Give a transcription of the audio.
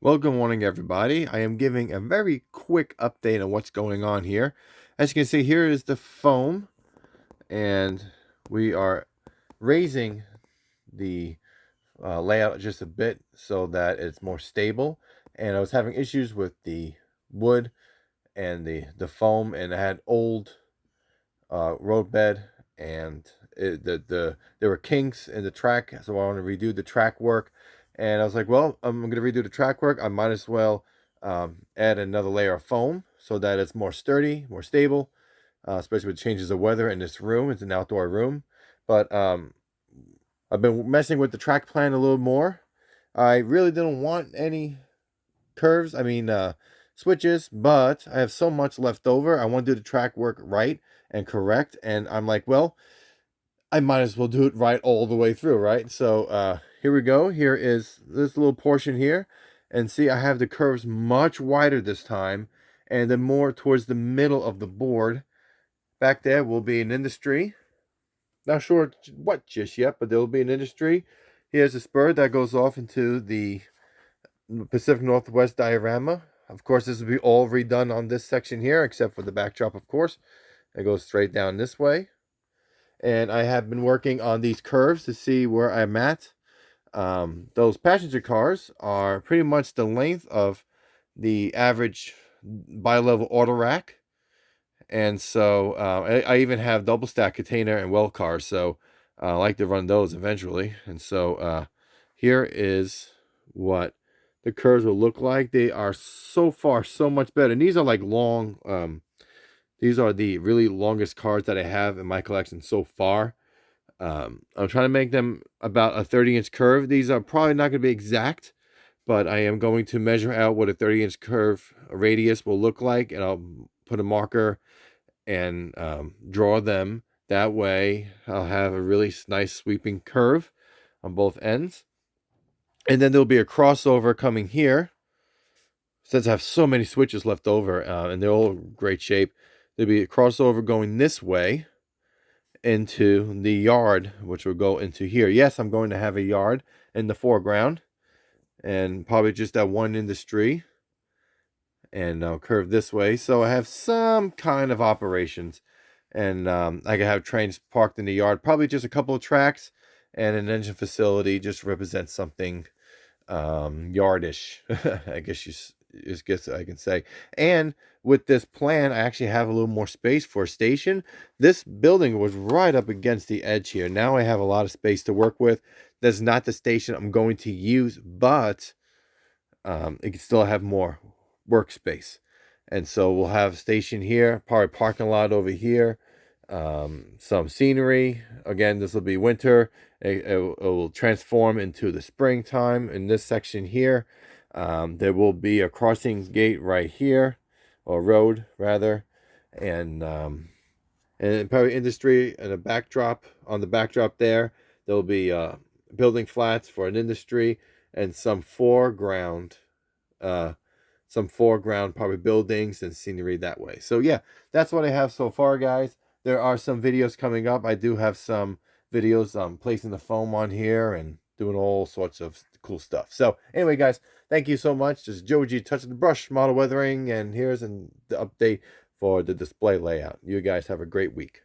Well, good morning, everybody. I am giving a very quick update on what's going on here. As you can see, here is the foam, and we are raising the layout just a bit so that it's more stable. And I was having issues with the wood and the foam, and I had old road bed, and there were kinks in the track, so I want to redo the track work. And I was like, well, I'm going to redo the track work. I might as well add another layer of foam so that it's more sturdy, more stable, especially with changes of weather in this room. It's an outdoor room. But I've been messing with the track plan a little more. I really didn't want any curves, switches, but I have so much left over. I want to do the track work right and correct. And I'm like, well, I might as well do it right all the way through, right? So here we go. Here is this little portion here. And see, I have the curves much wider this time, and then more towards the middle of the board. Back there will be an industry. Not sure what just yet, but there will be an industry. Here's a spur that goes off into the Pacific Northwest diorama. Of course, this will be all redone on this section here, except for the backdrop, of course. It goes straight down this way. And I have been working on these curves to see where I'm at. Those passenger cars are pretty much the length of the average bi-level auto rack. And so I even have double stack container and well cars, so I like to run those eventually. And so here is what the curves will look like. They are so far so much better. And these are like long, these are the really longest cards that I have in my collection so far. I'm trying to make them about a 30-inch curve. These are probably not going to be exact, but I am going to measure out what a 30-inch curve radius will look like, and I'll put a marker and draw them. That way I'll have a really nice sweeping curve on both ends. And then there'll be a crossover coming here. Since I have so many switches left over, and they're all great shape, there'll be a crossover going this way into the yard, which will go into here. Yes, I'm going to have a yard in the foreground, and probably just that one industry, and I'll curve this way, so I have some kind of operations. And I can have trains parked in the yard, probably just a couple of tracks, and an engine facility just represents something yardish. I guess I can say. And with this plan, I actually have a little more space for a station. This building was right up against the edge here. Now I have a lot of space to work with. That's not the station I'm going to use, but it can still have more workspace. And so we'll have a station here, probably parking lot over here, some scenery. Again, this will be winter. It will transform into the springtime in this section here. There will be a crossing gate right here, or road rather, and probably industry and a backdrop. On the backdrop there will be building flats for an industry, and some foreground probably buildings and scenery that way. So yeah, that's what I have so far, guys. There are some videos coming up. I do have some videos placing the foam on here and doing all sorts of cool stuff. So anyway, guys, thank you so much. This is Joe G touching the brush model weathering, and here's the update for the display layout. You guys have a great week.